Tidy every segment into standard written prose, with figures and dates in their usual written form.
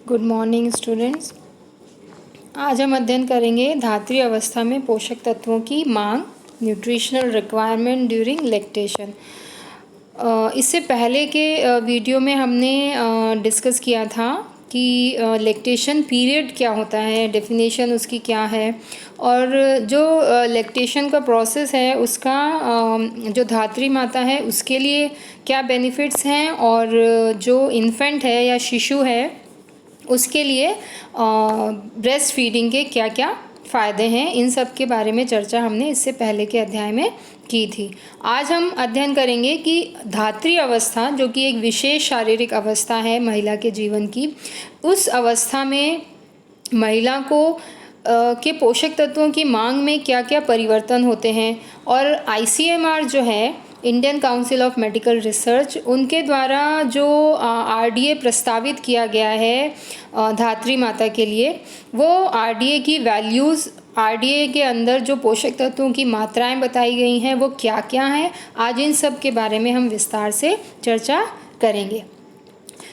Good morning students. आज हम अध्ययन करेंगे धात्री अवस्था में पोषक तत्वों की मांग, न्यूट्रिशनल रिक्वायरमेंट ड्यूरिंग लैक्टेशन। इससे पहले के वीडियो में हमने डिस्कस किया था कि लैक्टेशन पीरियड क्या होता है, डेफिनेशन उसकी क्या है, और जो लैक्टेशन का प्रोसेस है उसका जो धात्री माता है उसके लिए क्या बेनिफिट्स हैं, और जो इन्फेंट है या शिशु है उसके लिए ब्रेस्ट फीडिंग के क्या क्या फ़ायदे हैं, इन सब के बारे में चर्चा हमने इससे पहले के अध्याय में की थी। आज हम अध्ययन करेंगे कि धात्री अवस्था, जो कि एक विशेष शारीरिक अवस्था है महिला के जीवन की, उस अवस्था में महिला को के पोषक तत्वों की मांग में क्या क्या परिवर्तन होते हैं, और ICMR जो है, Indian council of medical research, उनके द्वारा जो RDA प्रस्तावित किया गया है धात्री माता के लिए, वो RDA की वैल्यूज़, RDA के अंदर जो पोषक तत्वों की मात्राएं बताई गई हैं वो क्या क्या हैं, आज इन सब के बारे में हम विस्तार से चर्चा करेंगे।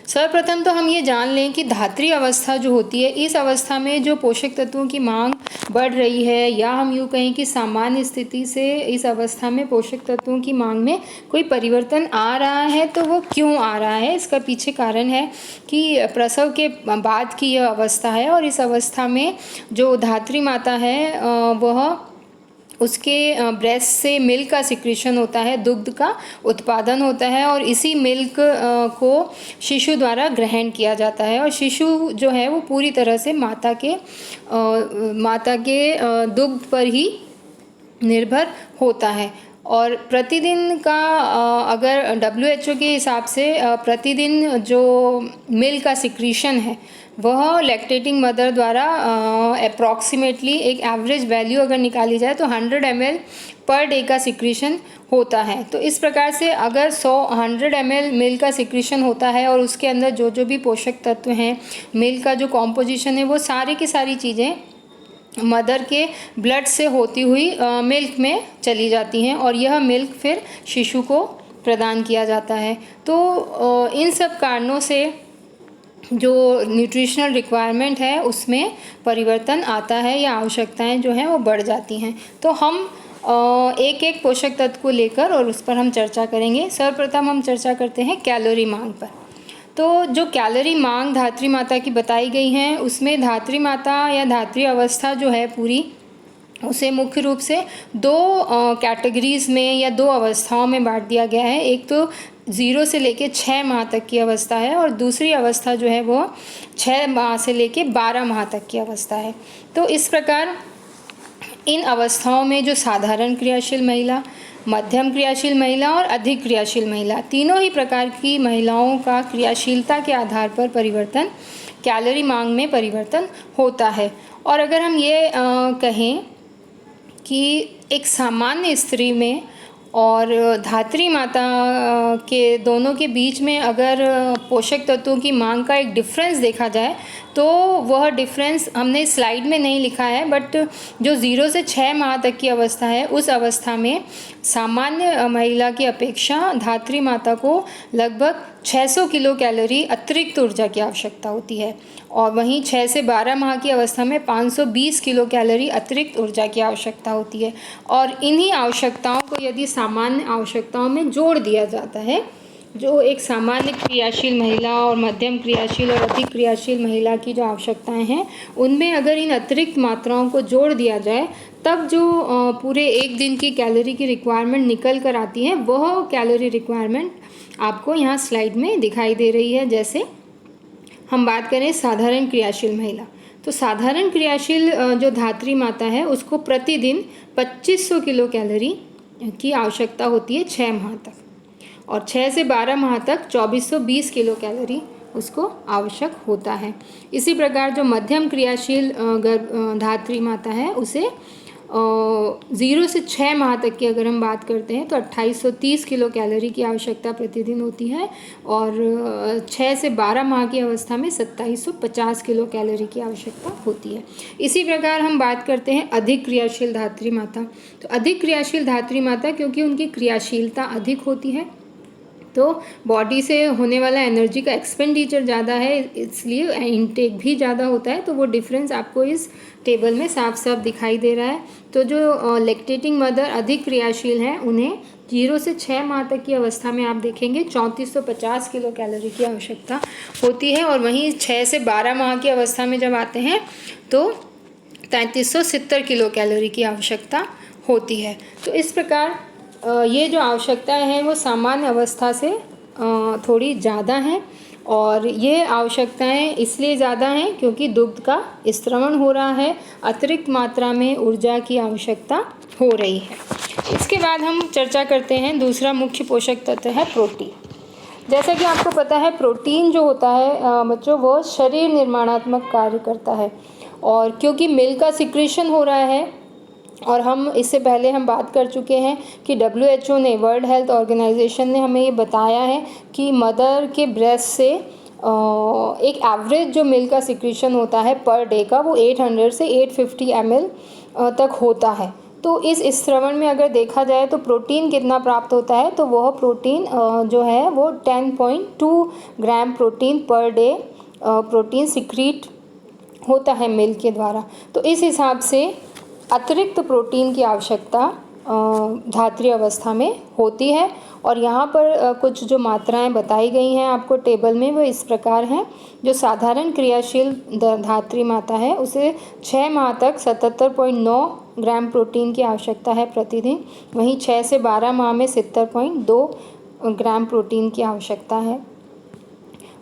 सर्वप्रथम तो हम ये जान लें कि धात्री अवस्था जो होती है, इस अवस्था में जो पोषक तत्वों की मांग बढ़ रही है, या हम यूँ कहें कि सामान्य स्थिति से इस अवस्था में पोषक तत्वों की मांग में कोई परिवर्तन आ रहा है, तो वो क्यों आ रहा है, इसका पीछे कारण है कि प्रसव के बाद की यह अवस्था है, और इस अवस्था में जो धात्री माता है वह उसके ब्रेस्ट से मिल्क का सिक्रीशन होता है, दुग्ध का उत्पादन होता है, और इसी मिल्क को शिशु द्वारा ग्रहण किया जाता है, और शिशु जो है वो पूरी तरह से माता के दुग्ध पर ही निर्भर होता है। और प्रतिदिन का अगर WHO के हिसाब से प्रतिदिन जो मिल्क का सिक्रीशन है वह लैक्टेटिंग मदर द्वारा अप्रॉक्सीमेटली एक एवरेज वैल्यू अगर निकाली जाए तो 100 ml पर डे का सिक्रीशन होता है। तो इस प्रकार से अगर 100 ml मिल्क का सिक्रीशन होता है, और उसके अंदर जो जो भी पोषक तत्व हैं, मिल्क का जो कॉम्पोजिशन है, वो सारी की सारी चीज़ें मदर के ब्लड से होती हुई मिल्क में चली जाती हैं, और यह मिल्क फिर शिशु को प्रदान किया जाता है। तो इन सब कारणों से जो न्यूट्रिशनल रिक्वायरमेंट है उसमें परिवर्तन आता है, या आवश्यकताएं जो हैं वो बढ़ जाती हैं। तो हम एक एक पोषक तत्व को लेकर और उस पर हम चर्चा करेंगे। सर्वप्रथम हम चर्चा करते हैं कैलोरी मांग पर। तो जो कैलोरी मांग धात्री माता की बताई गई हैं, उसमें धात्री माता या धात्री अवस्था जो है पूरी, उसे मुख्य रूप से दो कैटेगरीज़ में या दो अवस्थाओं में बांट दिया गया है। एक तो 0 से लेके 6 माह तक की अवस्था है, और दूसरी अवस्था जो है वो 6 माह से लेके 12 माह तक की अवस्था है। तो इस प्रकार इन अवस्थाओं में जो साधारण क्रियाशील महिला, मध्यम क्रियाशील महिला और अधिक क्रियाशील महिला, तीनों ही प्रकार की महिलाओं का क्रियाशीलता के आधार पर परिवर्तन, कैलोरी मांग में परिवर्तन होता है। और अगर हम ये कहें कि एक सामान्य स्त्री में और धात्री माता के दोनों के बीच में अगर पोषक तत्वों की मांग का एक डिफरेंस देखा जाए, तो वह डिफरेंस हमने स्लाइड में नहीं लिखा है, बट जो 0 से 6 माह तक की अवस्था है, उस अवस्था में सामान्य महिला की अपेक्षा धात्री माता को लगभग 600 किलो कैलोरी अतिरिक्त ऊर्जा की आवश्यकता होती है, और वहीं 6 से 12 माह की अवस्था में 520 किलो कैलोरी अतिरिक्त ऊर्जा की आवश्यकता होती है। और इन्हीं आवश्यकताओं को यदि सामान्य आवश्यकताओं में जोड़ दिया जाता है, जो एक सामान्य क्रियाशील महिला और मध्यम क्रियाशील और अधिक क्रियाशील महिला की जो आवश्यकताएं हैं, उनमें अगर इन अतिरिक्त मात्राओं को जोड़ दिया जाए, तब जो पूरे एक दिन की कैलोरी की रिक्वायरमेंट निकल कर आती है, वह कैलोरी रिक्वायरमेंट आपको यहाँ स्लाइड में दिखाई दे रही है। जैसे हम बात करें साधारण क्रियाशील महिला, तो साधारण क्रियाशील जो धात्री माता है उसको प्रतिदिन 2500 किलो कैलोरी की आवश्यकता होती है 6 माह तक, और 6 से 12 माह तक 2420 किलो कैलोरी उसको आवश्यक होता है। इसी प्रकार जो मध्यम क्रियाशील धात्री माता है, उसे 0 से 6 माह तक की अगर हम बात करते हैं तो 2830 किलो कैलोरी की आवश्यकता प्रतिदिन होती है, और 6 से 12 माह की अवस्था में 2750 किलो कैलोरी की आवश्यकता होती है। इसी प्रकार हम बात करते हैं अधिक क्रियाशील धात्री माता। तो अधिक क्रियाशील धात्री माता, क्योंकि उनकी क्रियाशीलता अधिक होती है, तो बॉडी से होने वाला एनर्जी का एक्सपेंडिचर ज़्यादा है, इसलिए इनटेक भी ज़्यादा होता है। तो वो डिफरेंस आपको इस टेबल में साफ साफ दिखाई दे रहा है। तो जो लैक्टेटिंग मदर अधिक क्रियाशील हैं उन्हें 0 से 6 माह तक की अवस्था में आप देखेंगे 3450 किलो कैलोरी की आवश्यकता होती है, और वहीं 6 से 12 माह की अवस्था में जब आते हैं तो 3370 किलो कैलोरी की आवश्यकता होती है। तो इस प्रकार ये जो आवश्यकताएं हैं वो सामान्य अवस्था से थोड़ी ज़्यादा हैं, और ये आवश्यकताएं इसलिए ज़्यादा हैं क्योंकि दुग्ध का स्त्रवण हो रहा है, अतिरिक्त मात्रा में ऊर्जा की आवश्यकता हो रही है। इसके बाद हम चर्चा करते हैं दूसरा मुख्य पोषक तत्व है प्रोटीन। जैसा कि आपको पता है प्रोटीन जो होता है बच्चों वो शरीर निर्माणात्मक कार्य करता है, और क्योंकि मिल्क का सिक्रीशन हो रहा है, और हम इससे पहले हम बात कर चुके हैं कि WHO ने, वर्ल्ड हेल्थ ऑर्गेनाइजेशन ने हमें ये बताया है कि मदर के ब्रेस्ट से एक एवरेज जो मिल्क का सिक्रीशन होता है पर डे का वो 800 से 850 ml तक होता है। तो इस स्त्रवण में अगर देखा जाए तो प्रोटीन कितना प्राप्त होता है, तो वह प्रोटीन जो है वो 10.2 gram protein per day protein secrete होता है मिल्क के द्वारा। तो इस हिसाब से अतिरिक्त प्रोटीन की आवश्यकता धात्री अवस्था में होती है, और यहाँ पर कुछ जो मात्राएं बताई गई हैं आपको टेबल में वो इस प्रकार हैं। जो साधारण क्रियाशील धात्री माता है उसे 6 माह तक 77.9 ग्राम प्रोटीन की आवश्यकता है प्रतिदिन, वहीं 6 से 12 माह में 70.2 ग्राम प्रोटीन की आवश्यकता है।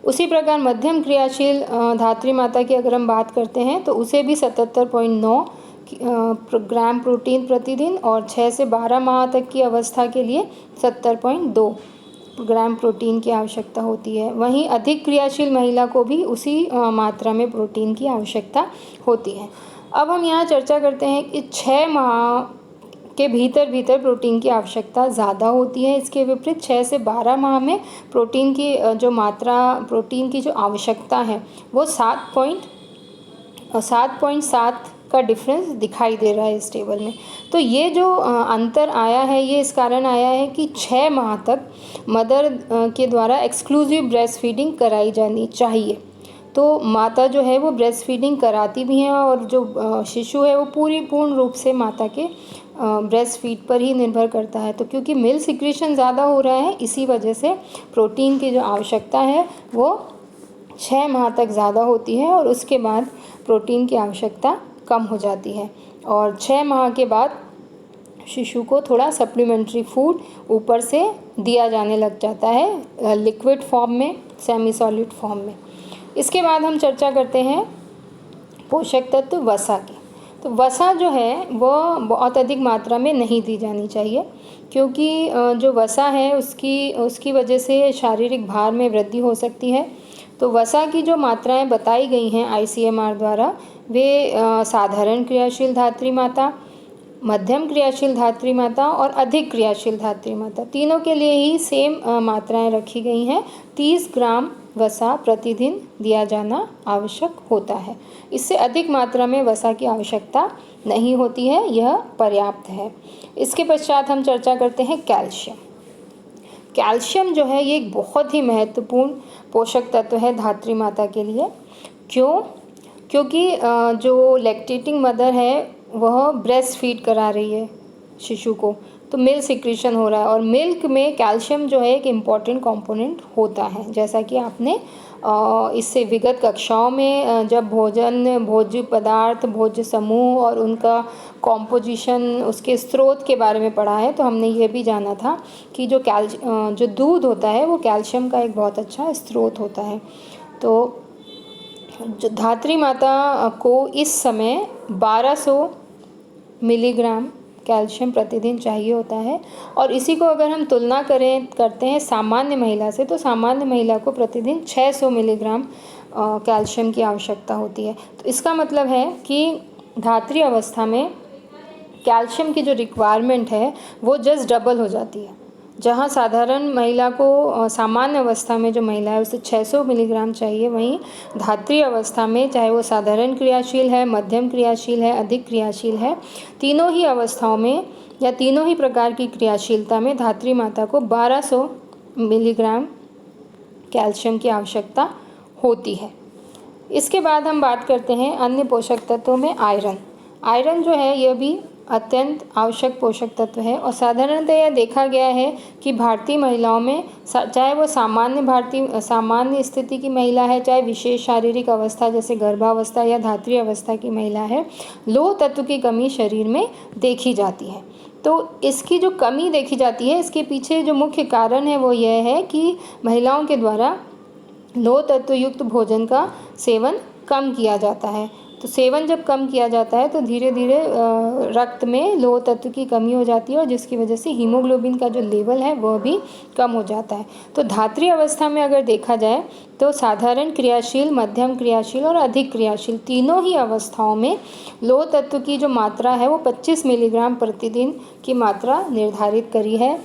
उसी प्रकार मध्यम क्रियाशील धात्री माता की अगर हम बात करते हैं तो उसे भी 77.9 ग्राम प्रोटीन प्रतिदिन, और 6 से 12 माह तक की अवस्था के लिए 70.2 ग्राम प्रोटीन की आवश्यकता होती है। वहीं अधिक क्रियाशील महिला को भी उसी मात्रा में प्रोटीन की आवश्यकता होती है। अब हम यहाँ चर्चा करते हैं कि 6 माह के भीतर प्रोटीन की आवश्यकता ज़्यादा होती है। इसके विपरीत 6 से 12 माह में प्रोटीन की जो मात्रा, प्रोटीन की जो आवश्यकता है वो 7.7 का डिफरेंस दिखाई दे रहा है इस टेबल में। तो ये जो अंतर आया है ये इस कारण आया है कि 6 माह तक मदर के द्वारा एक्सक्लूसिव ब्रेस्ट फीडिंग कराई जानी चाहिए। तो माता जो है वो ब्रेस्ट फीडिंग कराती भी हैं, और जो शिशु है वो पूर्ण रूप से माता के ब्रेस्ट फीड पर ही निर्भर करता है। तो क्योंकि मिल्क सिक्रीशन ज़्यादा हो रहा है इसी वजह से प्रोटीन की जो आवश्यकता है वो 6 माह तक ज़्यादा होती है, और उसके बाद प्रोटीन की आवश्यकता कम हो जाती है, और 6 माह के बाद शिशु को थोड़ा सप्लीमेंट्री फूड ऊपर से दिया जाने लग जाता है, लिक्विड फॉर्म में, सेमी सॉलिड फॉर्म में। इसके बाद हम चर्चा करते हैं पोषक तत्व वसा की। तो वसा जो है वह बहुत अधिक मात्रा में नहीं दी जानी चाहिए, क्योंकि जो वसा है उसकी वजह से शारीरिक भार में वृद्धि हो सकती है। तो वसा की जो मात्राएं बताई गई हैं ICMR द्वारा वे साधारण क्रियाशील धात्री माता, मध्यम क्रियाशील धात्री माता और अधिक क्रियाशील धात्री माता, तीनों के लिए ही सेम मात्राएं रखी गई हैं। 30 ग्राम वसा प्रतिदिन दिया जाना आवश्यक होता है। इससे अधिक मात्रा में वसा की आवश्यकता नहीं होती है, यह पर्याप्त है। इसके पश्चात हम चर्चा करते हैं कैल्शियम। कैल्शियम जो है ये एक बहुत ही महत्वपूर्ण पोषक तत्व है धात्री माता के लिए। क्यों? क्योंकि जो लैक्टेटिंग मदर है वह ब्रेस्ट फीड करा रही है शिशु को, तो मिल्क सिक्रीशन हो रहा है, और मिल्क में कैल्शियम जो है एक इम्पॉर्टेंट कंपोनेंट होता है। जैसा कि आपने इससे विगत कक्षाओं में जब भोज्य पदार्थ, भोज्य समूह और उनका कॉम्पोजिशन, उसके स्रोत के बारे में पढ़ा है, तो हमने ये भी जाना था कि जो दूध होता है वो कैल्शियम का एक बहुत अच्छा स्रोत होता है। तो जो धात्री माता को इस समय 1200 मिलीग्राम कैल्शियम प्रतिदिन चाहिए होता है, और इसी को अगर हम तुलना करते हैं सामान्य महिला से, तो सामान्य महिला को प्रतिदिन 600 मिलीग्राम कैल्शियम की आवश्यकता होती है। तो इसका मतलब है कि धात्री अवस्था में कैल्शियम की जो रिक्वायरमेंट है वो जस्ट डबल हो जाती है। जहाँ साधारण महिला को, सामान्य अवस्था में जो महिला है उसे 600 मिलीग्राम चाहिए, वहीं धात्री अवस्था में चाहे वो साधारण क्रियाशील है, मध्यम क्रियाशील है, अधिक क्रियाशील है, तीनों ही अवस्थाओं में या तीनों ही प्रकार की क्रियाशीलता में धात्री माता को 1200 मिलीग्राम कैल्शियम की आवश्यकता होती है। इसके बाद हम बात करते हैं अन्य पोषक तत्वों में आयरन। आयरन जो है यह भी अत्यंत आवश्यक पोषक तत्व है और साधारणतः यह देखा गया है कि भारतीय महिलाओं में चाहे वो सामान्य स्थिति की महिला है, चाहे विशेष शारीरिक अवस्था जैसे गर्भावस्था या धात्री अवस्था की महिला है, लौह तत्व की कमी शरीर में देखी जाती है। तो इसकी जो कमी देखी जाती है, इसके पीछे जो मुख्य कारण है वो यह है कि महिलाओं के द्वारा लौह तत्व युक्त भोजन का सेवन कम किया जाता है। तो सेवन जब कम किया जाता है तो धीरे धीरे रक्त में लौह तत्व की कमी हो जाती है और जिसकी वजह से हीमोग्लोबिन का जो लेवल है वह भी कम हो जाता है। तो धात्री अवस्था में अगर देखा जाए तो साधारण क्रियाशील, मध्यम क्रियाशील और अधिक क्रियाशील तीनों ही अवस्थाओं में लौह तत्व की जो मात्रा है वो 25 मिलीग्राम प्रतिदिन की मात्रा निर्धारित करी है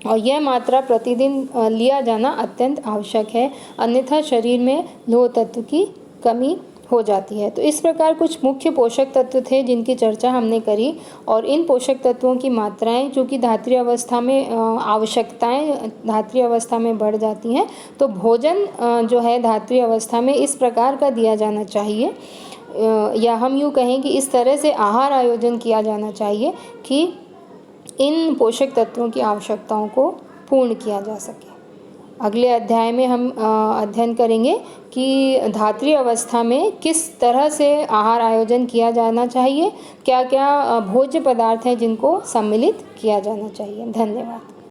और यह मात्रा प्रतिदिन लिया जाना अत्यंत आवश्यक है, अन्यथा शरीर में लौह तत्व की कमी हो जाती है। तो इस प्रकार कुछ मुख्य पोषक तत्व थे जिनकी चर्चा हमने करी और इन पोषक तत्वों की मात्राएं जो कि धात्री अवस्था में आवश्यकताएं धात्री अवस्था में बढ़ जाती हैं, तो भोजन जो है धात्री अवस्था में इस प्रकार का दिया जाना चाहिए या हम यूँ कहें कि इस तरह से आहार आयोजन किया जाना चाहिए कि इन पोषक तत्वों की आवश्यकताओं को पूर्ण किया जा सके। अगले अध्याय में हम अध्ययन करेंगे कि धात्री अवस्था में किस तरह से आहार आयोजन किया जाना चाहिए, क्या क्या भोज्य पदार्थ हैं जिनको सम्मिलित किया जाना चाहिए। धन्यवाद।